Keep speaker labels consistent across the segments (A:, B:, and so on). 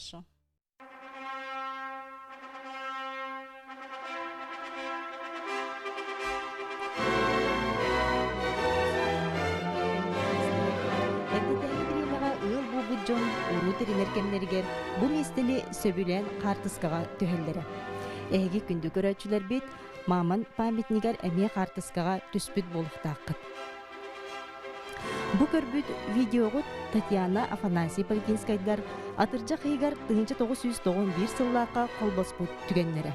A: хорошо. Жон уру теринеркемнергер бу местели сөбүлен картыскага төһөлләре. Эги күндү көрөчүлөр бит маман памятнигер эме картыскага түспүт болуктакыт. Бу көрбүт видеогут Татьяна Афанасий Поликинскайдар атыржа хыйгар 1991 сыллакка колбоспут түгеннере.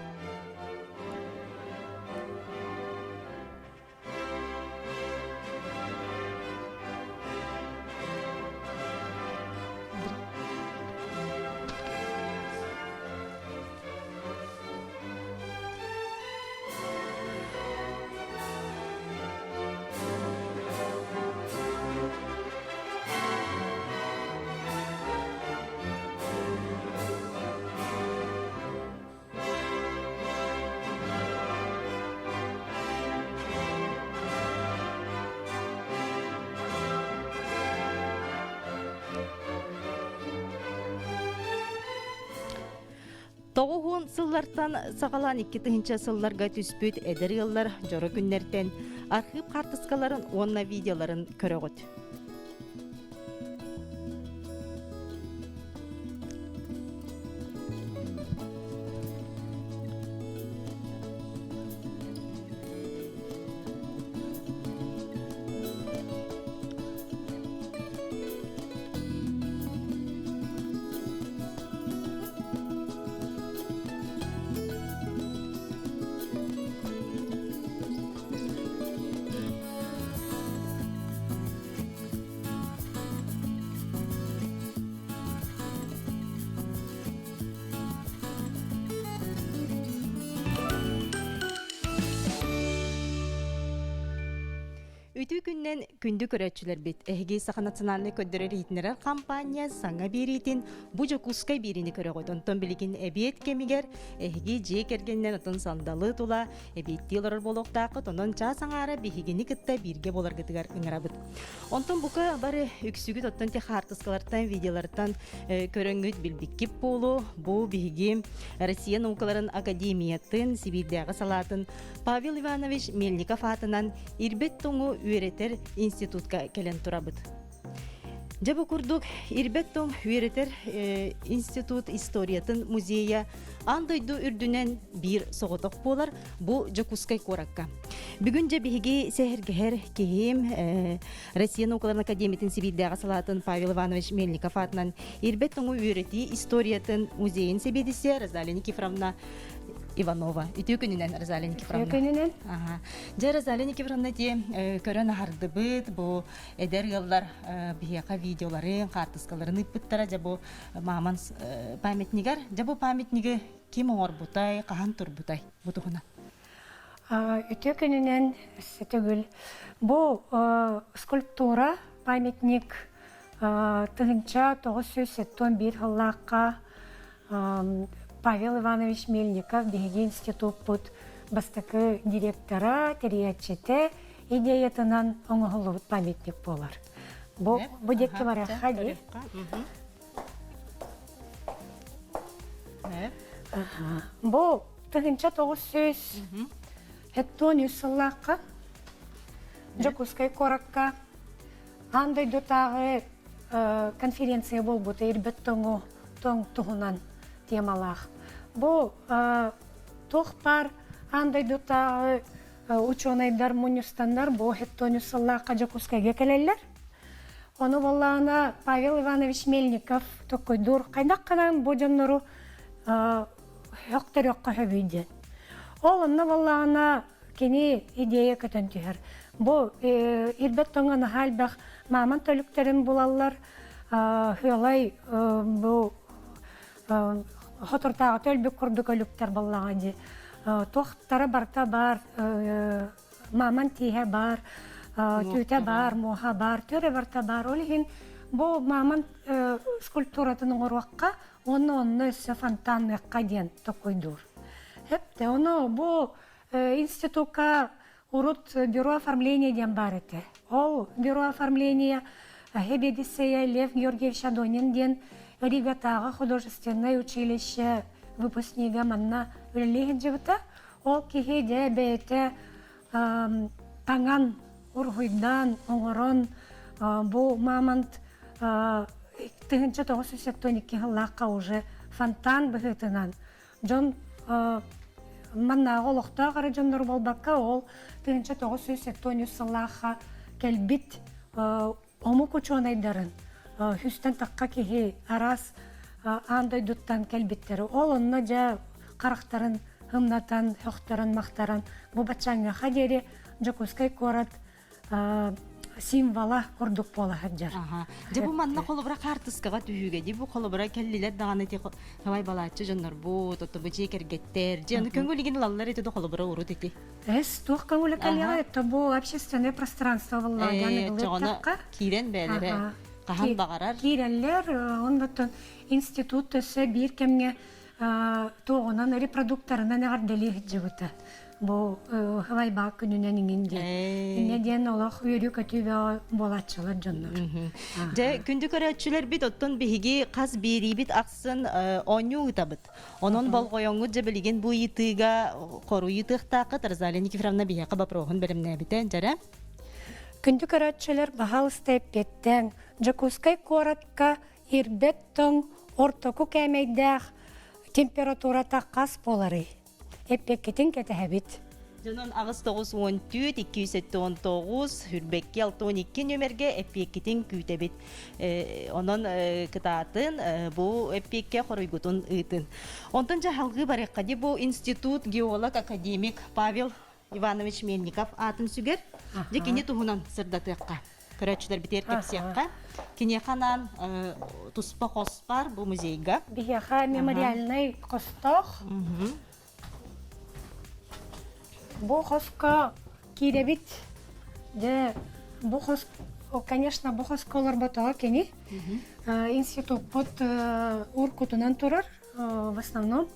A: Тоғуын сыллартан сағалан 2-тыгынча сылларга түспүт эдер йыллар жоры күннерден архив картыскаларын онна видеоларын көрөгөт. Үтүү күннен күндү көрөчүлөр бит. Эги Саха национальный көддөрөр итнерер компания саңа беритин бу жокускай берини көрөгөт. Онтон билигин эбиет кемигер эги же кергеннен отон сандалы тула эбиеттилер болоктакы тонон ча саңара бихигини кытта бирге болар гытыгар ыңырабыт. Онтон бука бары үксүгүт оттон те хартыскалардан видеолардан көрөңүт билбиккип болу бу биги Россия наукаларын академиятын Сибирдагы салатын Павел Иванович Мельников атынан ирбет тоңу үйретер институтка келен турабыт. Жабы курдук ирбеттом үйретер институт историятын музея андойду үрдүнен бир соғытық болар бу жокускай коракка. Бүгін жабиги сехергер кейім Россия наукаларын академиятын Сибирдагы салатын Павел Иванович Мельников атынан ирбеттому үйрети историятын музейин себедисе Розалия Никифоровна Иванова. Үтүү күнүнен Розалия Никифоровна.
B: Күнүнен.
A: Жа Розалия Никифоровна те көрөн арды быт, бу эдер йыллар бияка видеоларын, картыскаларын ыппыттара, жа бу маман памятнигер, жа бу памятниги ким оңор бутай, кахан тур бутай бутугуна.
B: Үтүү күнүнен сетөгүл. Бу скульптура, памятник тыгынча 971 хыллакка Павел Иванович Мельников биги институт пут бастакы директора териячете идеятынан оңголут памятник болар. Бу декке бар хади. Бу тыгынча 970 сыллакка жокускай коракка андай дотагы конференция болбута ирбет тоң тугунан темалах. Бу тохпар андай дота ученыйдар мунюстандар бу хеттоню сыллакка жокускайга келелер. Оны боллана Павел Иванович Мельников токойдур кайдакканан бу жоннору хөктөрөккө хөбүйден. Ол онна боллана кени идея көтөн түһөр. Бу ирбет тоңгана халбах маман төлүктерин булаллар хылай бу Хотортағы төлбі күрді көліктер боллағанды. Тоқтары барта бар, маман тиhe бар, түйте бар, моха бар, төре барта бар. Олеген бұл маман скульптуратының ұруаққа оны өсі фонтаныққа ден тоқойдыр. Хепте, оны бұл институтқа урут бюро оформления ден бар еті. Ол бюро оформления Хебедисея Лев Георгиевич Адонин ден Ригатағы художественное училище выпускнига манна үлелеген жібіті. Ол кеге де бәйті таңан ургуйдан, оңырон, бұл мамант 1992 жыллаққа уже фонтан бұғытынан. Жон маннағы олықта қары жондар болбаққа ол 1990 жыллаққа кәлбіт ому күчуанайдарын. Хүстен таққа кеге арас андай дуттан кәлбіттері. Ол онына жа қарақтарын, хымнатан, хоқтарын, мақтарын. Бұл батшаңға қадері Жокускай корат символа құрдық бола хаджар.
A: Бұл манна қолыбыра қартысқаға түйіге, бұл қолыбыра кәлілер дағаны те хавай балатшы жондар бұл, тұтты бұл жекергеттер. Жаны көңілеген лалылар етеді қолыбыра ұрыт еті.
B: Әс, туқ көңілі кәліға етті бұл общественное пространство болла.
A: Жоғаны кейрен бәлері қахан бағарар.
B: Кейренлер, ондықтың институт өсі бір кемге тоғынан репродукторынан әғардели жүгіті. Бұл хавай бақ күнінен еңінде. Неден олақ үйірі көтібе болатшылар жонлар.
A: Күнді көрәтшілер бит оттон бігі қаз бері бит ақсын оңю ұтабыт. Onun bol qoyongu jebeligen bu yitiga qoru yitiqtaqı Tarzalия Никифоровна бияқы бапроғын білімне бітен жара?
B: Күнді көрәтшілер бағал степеттен Жокускай коратқа ирбеттің ортоку кәмейдәқ температура таққас болары. Эппеккетин кетәбит.
A: Жонон агыс 914 279 хүрбекке 612 нөмерге эппеккетин күтәбит. Онон кытатын бу эппекке хоройгутун ытын. Онтон жахалгы барыкка ди бу институт геолог академик Павел Иванович Мельников атын сүгер. Же кине туһунан сырдатыкка. Көрәтчеләр битер кепсиякка. Кине ханан туспа хоспар бу музейга.
B: Бияха мемориальный костох. Бу хоска киребит. Де бу хос, конечно, бу хоскалар батага кени. Институт под уркутунан турар в основном.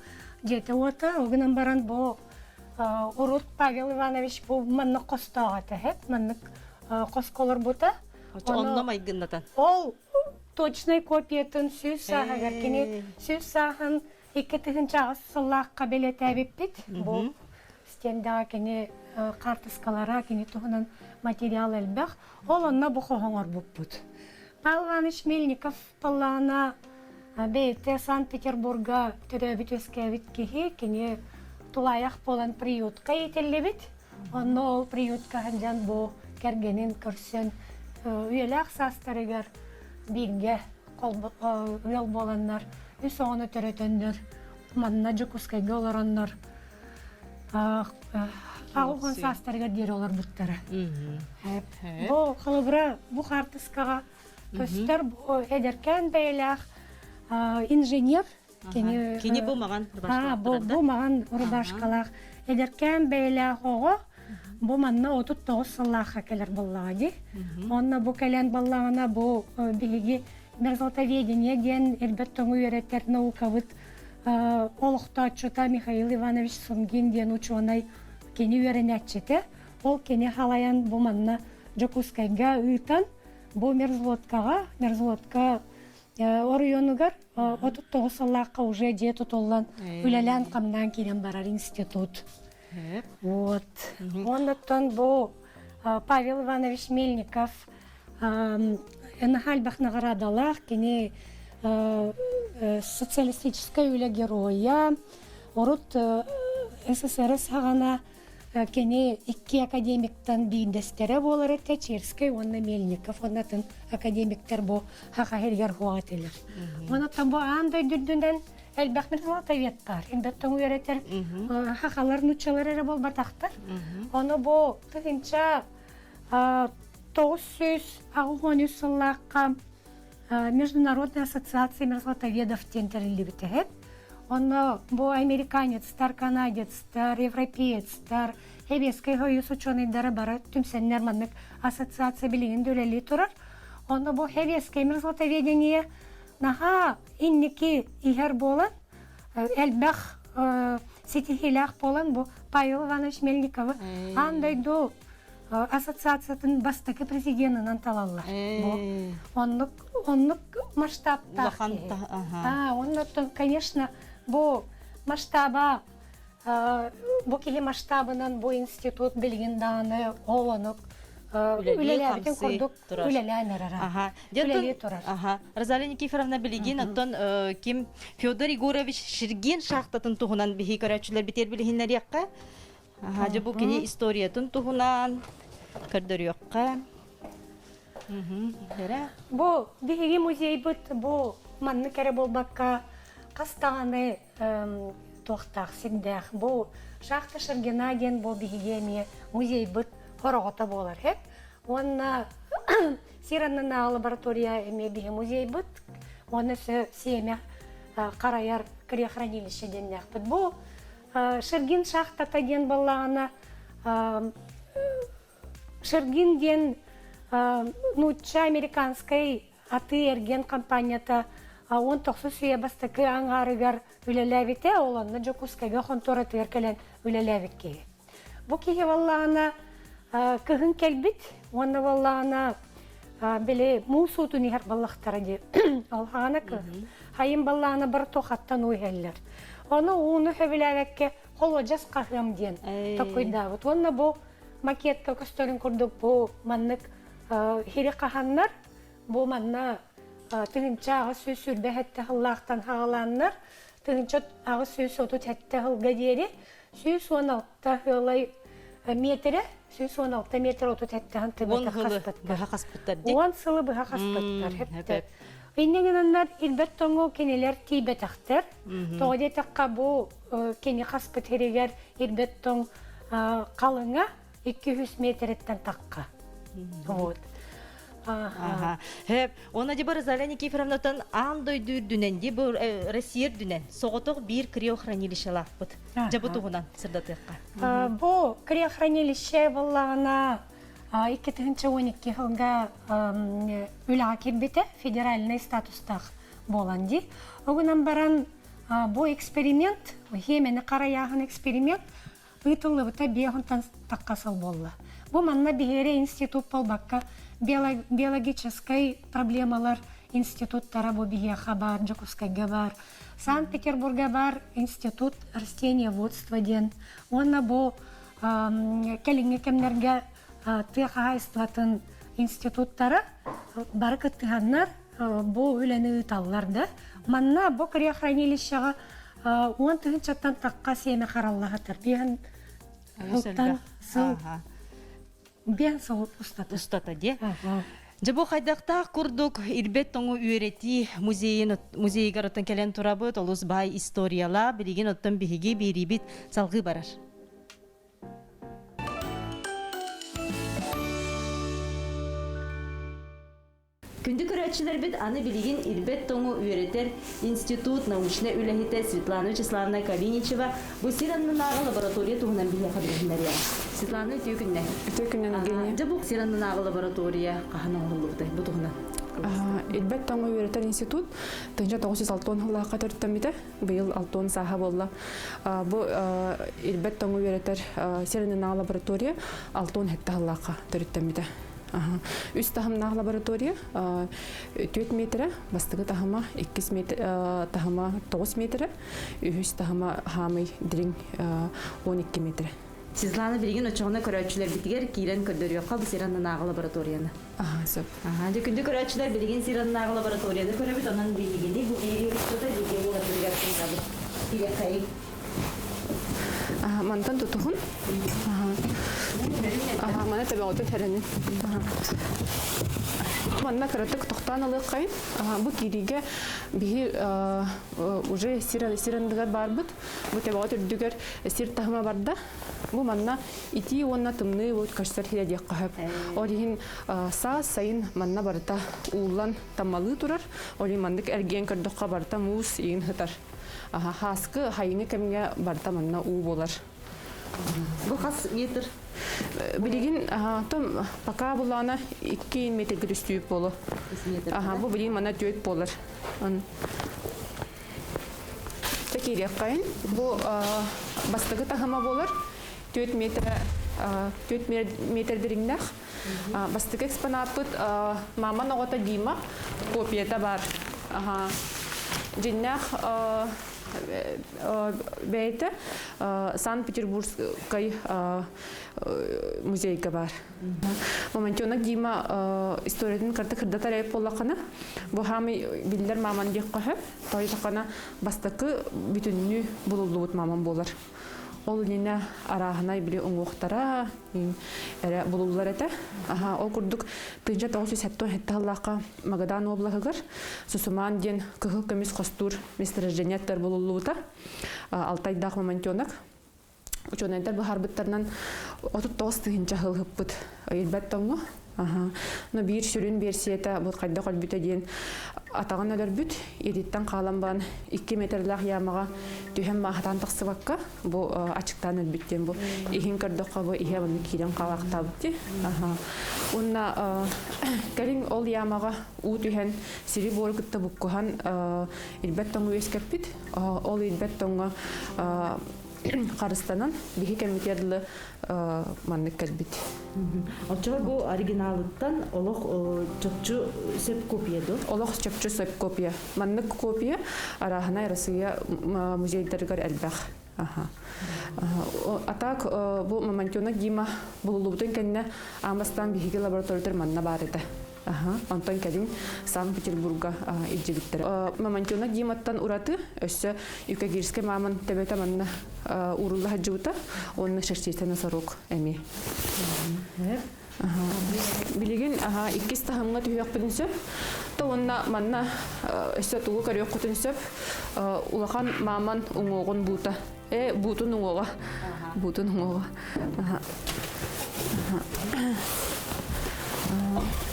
B: Дете ота, огынан баран бу урут Павел Иванович бу манны костага тәһәт, манны хоскалар бута.
A: Онна майгыннатан.
B: Ол точный копиятын сүз сахагар кени сүз сахан 2-нче сыллакка белетәбит бит. Бу стендага кени картыскалара кени туһунан материал элбәх. Ол онна бу хогоңор буппут. Павел Иванович Мельников паллана бейте Санкт-Петербурга төрөбит өскәбит кихи кени тулаяк болан приютка ителлебит. Онна ол приютка ханжан бу кергенин көрсен үйеләк састарыгар бирге ел боланнар, үс оғыны төрөтөндөр, манна Жокускайга олараннар, ағылған састарыгар дер олар бұттары. Бұл қылыбыра бұ қартыскаға көстер әдеркен бәйләқ инженер,
A: Кені бұл маған
B: Рубашкалақ. Бұл маған Рубашкалақ. Әдеркен бәйләқ оғы, Бу манна 39 сыллаха келер боллаги. Онна бу келен боллагына бу биги мерзлотоведение ден элбеттен үйрәтер наукавыт олуктачыта Михаил Иванович Сунгин ден ученый кени үйрәнәтчете. Ол кени халаян бу манна Жокускайга ыйтан бу мерзлотка орыйонугар 39 сыллаха уже де тутуллан үләлән камнан кирен барар институт. Вот. Оннан бу Павел Иванович Мельников энхальбах наградалах кени социалистическая үле героя урут СССР сагана кени 2 академиктан биндестере болар эте Черский, онна Мельников, оннатын академиктер бу хахахергер хуателер. Оннан бу андай дүрдүнден Элбәк Мерзлотовед бар. Инбеттен үйрәтер хақалар, нучалар бол батақтар. Оны бұл тығынша 900 сыллаққа Международная ассоциация мерзлотоведов тентерілі бітігет. Оны бұл американецтар, канадецтар, европеецтар, Хебескай ғойыз ученыйдары бары түмсеннер маннык ассоциация білігін дөлелі тұрар. Оны бұл Хебескай мерзлотоведение наха инники игер болан, элбах сетихилях болан, бу Павел Иванович Мельников андай ду ассоциациятын бастакы президентынан талаллар. Оннук масштабта.
A: Улаханта, ага.
B: Оннуктан, конечно, бу масштаба, бу кихи масштабынан бу институт билген даны олонук, үлелерден курдук үлеләнер ара.
A: Ага.
B: Үлеле турар.
A: Ага. Розалия Никифоровна билигин, оттон ким Федор Егорович Ширгин шахтатын туһунан бихи көрәчүләр битер билигиннәр якка. Ага, жа бу кини историятын туһунан көрдөр якка.
B: Бу биһиги музей бут бу манны кере болбакка кастаганы тохтак синдах бу шахта Ширгина ген бу биһиге музей бут хорогота болар хеп. Онна Сиранна лаборатория эме биһи музей бут. Оны семя караяр криохранилище деннях бут. Бу Ширгин шахта таген баллана Ширгин ген нуча американской аты эрген компанията он тохсу сүйе бастакы аңарыгар үлеләвите оланна жокускага хонтора теркелен үлеләвитке. Бу кихи валлана кыгын келбит, онна валлана беле мусуту нихар баллахтара ди. Алхана кыгын. Хайым баллана бір тохаттан уйхеллер. Оны уны хөбіләвекке холоджас қағым ден. Такойда. Вот онна бу макетка көстөрін күрдік бу маннык хири қағаннар, бу манна тыгынча ағы сөз сүрбе хәтті ғыллақтан хағаланнар, тыгынча ағы сөз отут хәтті ғылға дері, сөз 16 ғылай метрі, сөз 16 метр отут хәтті ғын
A: бұға қаспыттар дек?
B: 10 сылы бұға қаспыттар хәтті. Иннегенаннар илбет тоңу кенелер тейбет ақтыр. Тоғыде таққа бұ кене қаспыт херегер илбет тоң қалыңа 200 метреттен таққа. Вот.
A: Ona diye Rozalия Никифоровнa'dan andoy dürdünen diye bu Россия dünen soğutuk bir kriyohranilişe lafbıt. Cabı tuğunan sırdatıqqa.
B: Bu kriyohranilişe vallağına 2012 yılga ülağa kirbete federalnay statustaq bolan di. Oğunan baran bu eksperiment, hemeni qarayağın eksperiment ıtıllı bıta beyhuntan taqqasal bolla. Bu manna bihere institut polbakka биологической проблемалар институттары бу бияха бар, Жокускайга бар, Санкт-Петербурга бар институт растениеводства ден. Онна бу келинге кемнерге тыахайстватын институттары бары кыттыганнар бу үләне ыталларды. Манна бу криохранилищега 10 тыгынчаттан такка семе караллахатыр. Бен Бен соғып
A: ұстата де. Жабу қайдақта күрдік ирбет тоңу үйреті музейі ғараттан кәлен тұрабыт, олыс бай историяла, білеген оттан бігеге беребет салғы барар. Күнді көрәтшілер бет аны білеген ирбет тоңу үйретер институт научна үләхеті Светлана Вячеславна Калиничева бұл Сираннанағы лаборатория туғынан біле қабіргендер я. Светлана өте күнне?
C: Өте күннен өгене.
A: Бұл Сираннанағы лаборатория қағана оғылықты бұл туғынан?
C: Ирбет тоңу үйретер институт 1906 жылға төрттемеді. Бұл 6 саха болды. Бұл ирбет тоңу үйретер Сираннанағы лаборатория 6 хетті жылға төрттемеді. Үс тахымнағы лаборатория 4 метрі, бастығы тахыма 2 метр, тахыма 9 метрі, үс тахыма хамый дирин 12 метрі.
A: Светлана білген өтшіғына көрәтшілер бітігер кейлен көрдері өққа бұл Сираннанағы лабораторияны.
C: Сөп.
A: Күнді көрәтшілер білген Сираннанағы лабораторияны көрәбіт, онан білгенде бұл ері ұстыда білген олар білгерсін қабыт. Білген қайы.
C: Мантан тұтығын. Мана табі оты тәріні. Манна кіраттық тоқтан алық қайын. Бұл кереге бігі уже сирандығар бар бұд. Бұл табі оты үрдігер сир тағыма барда. Бұл манна ити онна тымны бұл кашсар хиредек қағып. Олеген сайын манна барыта уылан тамалы тұрар. Олеген мандық әрген көрдіққа барыта мұз ең хытар. Хаскы хайыны кәмге барда манна уу болар.
A: Бұл қас метр?
C: Білеген пока бұлана 2 метр күрістүйіп болу. Бұл білеген мана 4 болар. Тәкерек қайын. Бұл бастығы тағыма болар. 4 метр 4 метр дириннах. Бастык экспонат бут маман огота Дима копията бар. Жиннах бейте Санкт-Петербургской музейка бар. Моментонак Дима историятын карты кырда тарайып боллақана. Бу хами биллер маман дек кахып, той такана бастыкы бүтүннү булулубут маман болар. Ол нина араханай биле оңуктара, эре булулар эте. Ол курдук 1970 хетталлака Магадан областыгар Сусуман ден кыгыл комисс костур месторождениеттер булулубута. Алтайдах моментонак учёнайдар бу харбыттарынан 39 жыл хыппыт элбет тоңго. Но бир сүрүн версията бу кайда калбыта ден атаган өлөрбүт эриттен каламбан 2 метрлах ямага түһем махтан тыксыбакка бу ачыктан өлбүттен бу ихин кырдыкка бу ихе бу кирен калактабыт. Унна калин ол ямага у түһен сири боргутта буккухан элбет тоңго эскеппит. Ол элбет тоңго Карыстанан бихи комитетлы маннык кэлбит.
A: Очо бу оригиналыттан олох чөпчү сеп копияду.
C: Олох чөпчү сеп копия. Маннык копия арахана Россия музейдергер элбах. Атак бу моментона Дима булулубутун кенне амастан бихи лабораториятер манна бар эте. Антон Кадин Санкт-Петербурга иджигиттер. Моментона Диматтан ураты өссө Юкагирский маман тебета манна урулла хаджута, онны шерчетен сорок эми. Билеген иккис тахамга түйөк бүтүнсө, то онна манна өссө тугу көрөк бүтүнсө, улахан маман уңогон бута. Бутун уңога. Бутун уңога.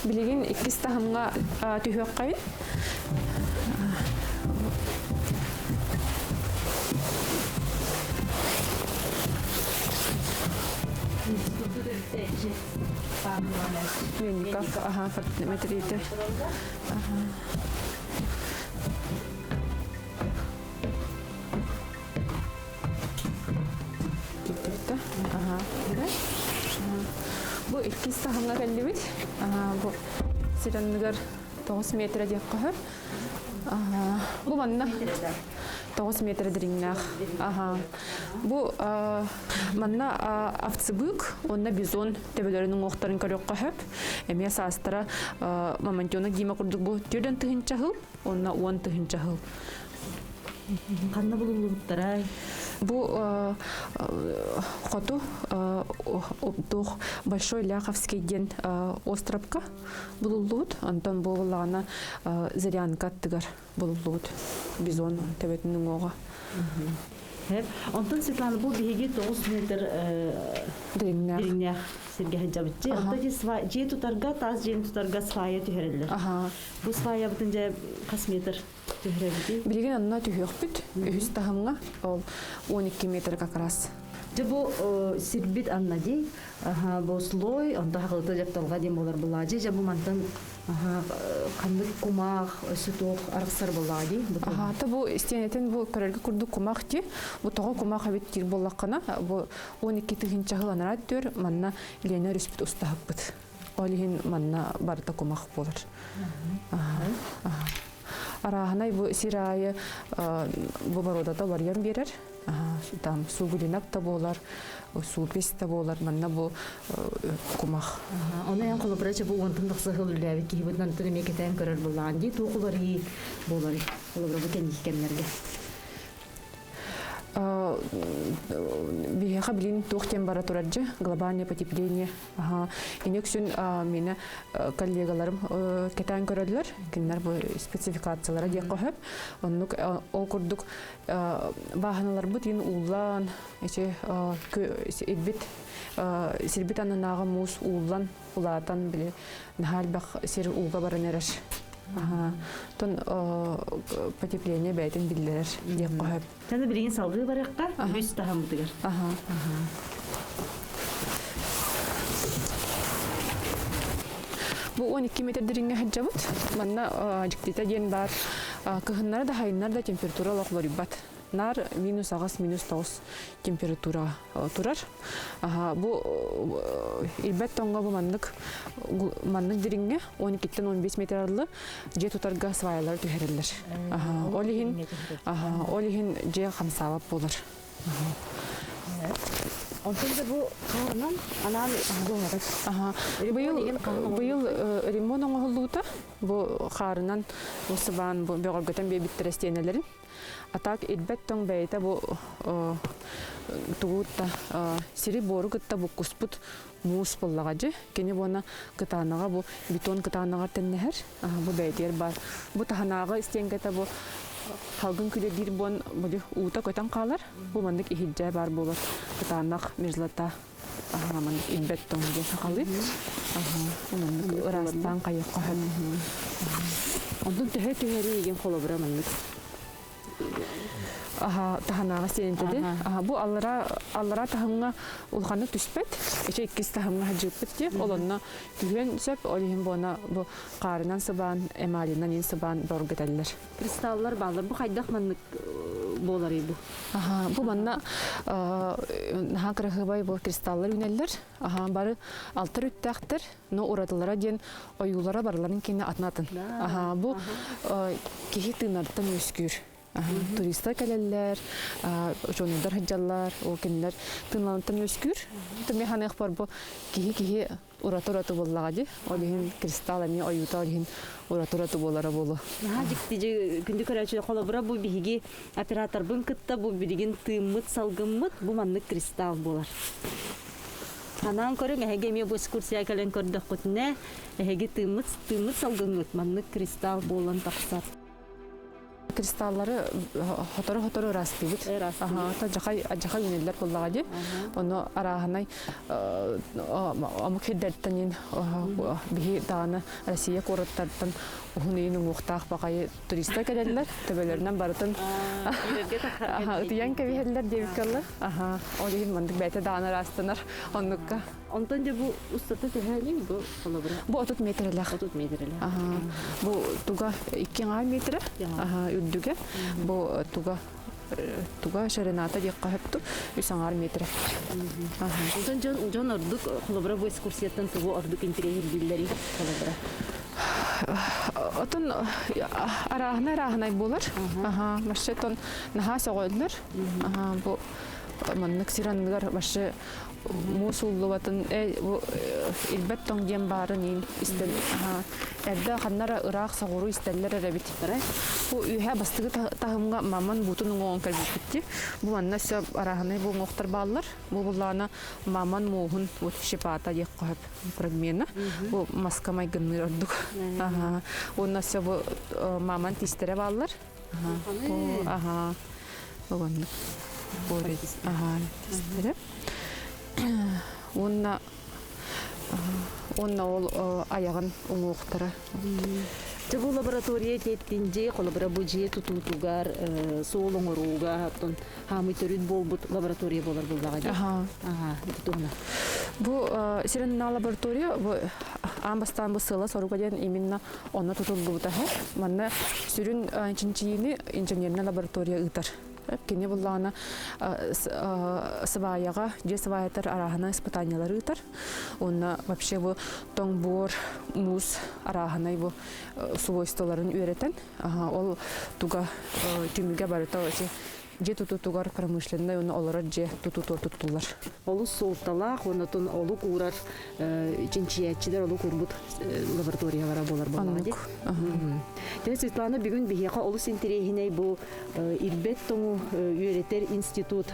C: Билеген иккис тахамга түйөк кайын. Венников, фотометрите. Бу иккис тахамга келдибит. Бу сирендер 9 метр деп кахыр. Бу манна 9 метр дириннах. Бу манна авцыбык, онна бизон тебелеринин оқтарын көрөк кахып. Эме састара моментона Дима курдук бу түрдөн тыгынча хыл, онна 10 тыгынча хыл.
A: Канна булулуптарай.
C: Бу хоту обдух Большой Ляховский ден островка булулут, антон буллана зырянка тыгар булулут бизон тебетинин ого.
A: Антон Светлана бу биги 9 метр дириннях сирге хаджабытчы. Антон же тутарга таз же тутарга свая түһәрелләр. Бу свая бүтүнчө кас метр түһәрәбити.
C: Билген анна түһөк бит. Үз тахымга ол 12 метр как раз.
A: Бу сирбит аннади, бу слой, анда хакылты жапталга дем болар булажы, же бу мантан кандык кумак, өсүтөк арыксар булади.
C: Та бу стенетен бу көрөргө курдук кумак ди. Бу того кумак биттир боллаккана, бу 12 тыгынча хыланара төр, манна Лена Респит устахыппыт. Олин манна барта кумак болар. Араханай бу сирайы бу бародата барьян берер. Там сугулинак та болар, супес та болар, манна бу кумах.
A: Она ян коллаборация бу онтындык сыгыл ләби ки бутан тыгы мекетен көрөр булган ди тугулары болар. Коллаборация кеннерге. Бияха блин тух температураджы, глобальное потепление. Инексүн мені коллегаларым кетен көрөділер, кеннер бу спецификациялары дек қохып. Ол күрдік бағаналар бұт ен улан, сирбит анынағы мус улан, улатан біле, нахал бақ сир улға баран әреш. Тон потепление бәйтін білдерер деп қойып. Тәні білген салғы бараққа, өз тағам бұтығыр.
C: Бұл 12 метр діріңе хаджабыт. Манна жіктета ден бар. Кығынлары да хайынлар да температура лақ барып бат. нар минус агас минус 9 температура турар. Бу илбет тонга бу маннык диринге 12-тен 15 метр арлы же тутарга свайлар түһәрелләр. Олихин же хамсалап булар.
A: Онтон да бу карынан анан
C: Быйыл ремонт оңолута бу харынан усыбан бу бөгөргөтөн бебиттерестенелерин. Атак илбет тоң бәйте бу тугутта сири бору гытта бу куспут мус боллагажы. Кене буна кытанага бу бетон кытанага теннехер. Бу бәйтер бар. Бу таханага истенгете бу халгын күле бир бон бу ута көтөн калар. Бу мандык ихиджа бар болор. Кытанак мержлата мандык илбет тоң ге сакалы. Мандык ырастан кайык кахат.
A: онтон төһө еген холобра мандык.
C: Таханага сентеди. Бу аллара таханга улханы түспет. Эче 2 таханга хаҗыппет ди. Олонна түген сөп олихин бона бу карынан сыбан, эмалинан ин сыбан боргетеллер.
A: Кристаллар балар бу хайдак мандык болар бу.
C: Бу манна хакрахыбай бу кристаллар үнеллер. Бары алтыр үттәктер, но урадылара ден оюлара барларын кине атнатын. Бу кихи тынардан өскүр. Туристар келелер, жондар хаҗаллар, о кинлер тынлантан өскүр. Төме ханах бар бу кихи уратураты боллагы. Олихин кристалл эми оюта олихин уратураты болара болу.
A: Диктиже күндү көрөчү холобра бу биги оператор бун кытта бу билигин тыймыт салгымыт бу маннык кристалл болар. Анан көрөң эге бу экскурсия келен көрдүк көтүнө эге тыймыт салгымыт маннык кристалл болон таксат.
C: Кристаллары хотору распибит. Та жахай үнеллер боллагы. Оны араханай амук хеддеттен биги даны Россия кораттардан ухунын мухтах бакай туристтер келелер. Төбөлөрүнөн барытын Тиян кебиһеллер дебикаллар. Олигин мандык бәйте даны растанар. Оннукка.
A: Онтон же бу устаты төһәлин бу холобра.
C: Бу 30 метрлер. Бу туга 2 метр. Үддүгө. Бу туга шерената дек каһыпту 3 метр.
A: Онтон жон ордук холобра бу экскурсияттан тугу ордук интерьер биллери холобра.
C: Отон арахнай болар. Машетон наха согойлар. Бу маннык сиранлар башы мусуллубатын илбет тоңген барын истен эрде ханнара ырак сагуру истеллер ребит. Бу үйе бастыгы тахымга маман бутун оң келбитти. Бу манна сөп арахнай бу моктар баллар. Бу буллана маман мохун вот шипата дек кап прогмена. Бу маскамай гынны ордук. Онна сөп маман тистере баллар. Бу Борис. Тистере. Онна ол аягын оңуктара.
A: Бу лаборатория теттинже холобра бу же тутутугар соолоңоруга тон хамытөрүт болбут лаборатория болар булдагы. Дитона.
C: Бу сиренна лаборатория бу амбастан бу сыла соругаден именно онна тутулбута. Манна сүрүн инженерный инженерный лаборатория ытар. Кене буллана сваяга, же сваятар арахана испытаниялары ытар. Онна вообще бу тоңбор, мус араханай бу свойстволарын үйрөтен. Ол туга түмүгө барыта же тутутугар промышленный оны олар же туттулар.
A: Олу солталак, онотон олу курар чинчиятчилер олу курбут лабораториялара болар болмады. Светлана бүгүн бияка олус интерехиней бу илбет тоңу үйрөтер институт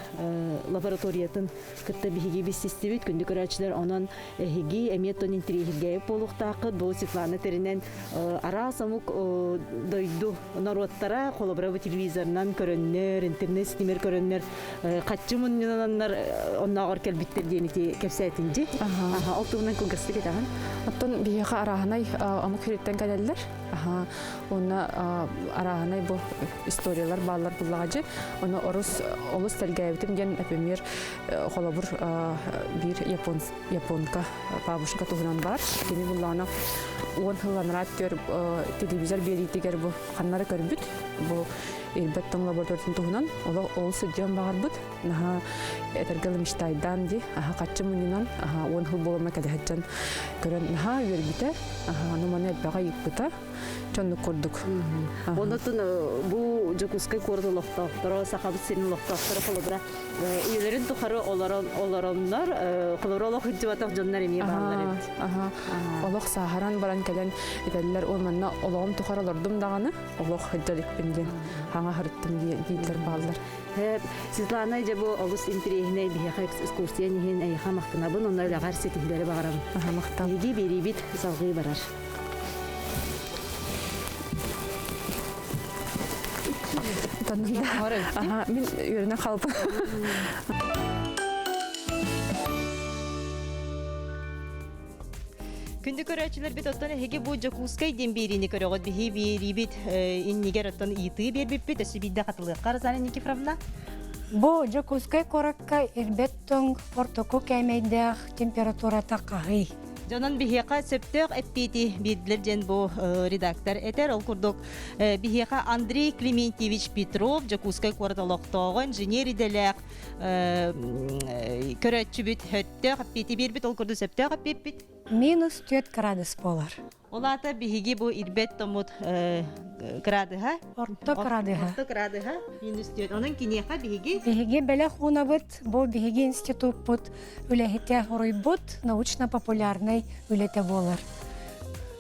A: лабораториятын кытта биги бисистибит күндү көрөчүлөр онон хиги эметтон интерехиге полуктакы бу Светлана теринен ара самук дойду народтара колобрабы телевизорунан көрөннөр интернет стимер көрөннөр каччымыннаннар оннагор келбиттер денити кепсетинди. Алтуунан конгресте кетаган.
C: Оттон бияка араханай амук хириттен келелер. Оны араханай бу историялар баллар буллагы. Оны олус телгәбитим ген например холобур бир японка бабушка тугунан бар. Кени буллана он хыланрат көрүп телевизор беритигер бу каннары көрбүт. Бу ирбеттен лабораториясын туһунан ол сүдден багарбыт наха этергел миштайдан ди каччы мунунан он хыл болма кадахчан көрөн наха юрбите нуманы бага иппыта чонну курдук.
D: Онотун бу жокускай кордулоктор сахабы синин локтор кылыбыра үйлерин тухары олороннор кылыролок хыжбатак жоннар эми баалар.
C: Олох сахаран баран келен ителлер ол маннаологом тухаралордум даганы олох хыждалык бинген хаңа хырыттым дийлер баалар.
D: Светлана же бу олус интерегине бихак экскурсия нихин айха мактанабын онда лагар сетилдери багарам.
C: Мактан.
D: Биги берибит салгый барар.
C: Мен үйренен қалып.
A: Күндү көрөчүлөр бит оттон эһиги бу жокускай ден берини көрөгөт бихи берибит иннигер оттон итыы бербиппит өсүбидде катылык Карзана Никифоровна.
B: Бу жокускай коракка ирбеттон портоку кемейдэх температура такагы.
A: Жонон бихиэка сөптөк эппити бидлер жен бу редактор этер ол курдук бихиэка Андрей Клементьевич Петров жокускай кварталоктогон инженер иделек көрөчүбүт хөттөк эппити бирбит ол курду сөптөк эппипит
B: Минус 4 градус болар.
A: Олата бихиги бу ирбет томут градыга
B: Орто градыга.
A: Орто градыга минус 4 онун киниэка бихиги
B: Биһиги бэлэ хунабыт, бу биһиги институт бут, үлэхите хоруйбут, научно-популярный үлэте болар.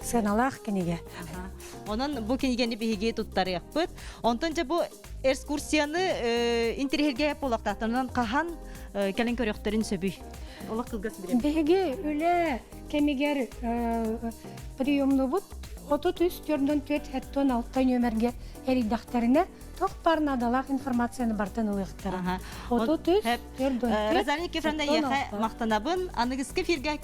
B: Сыналах киниге.
A: Онон бу кинигени бихиги туттарыакпыт. Онтон же бу экскурсияны интерьерге болактатынан кахан келен көрөктөрүн сөбүй. Олак кылгас бирем.
B: Биһиги үлэ кемигер приемны бут, отут үст төрдөн төт хэттон алтын нөмерге эридахтарына тох парнадалах информацияны бартын ылыктара. Отут үст төрдөн төт.
A: Разани Кефранда яха мактанабын, аныгыске фирге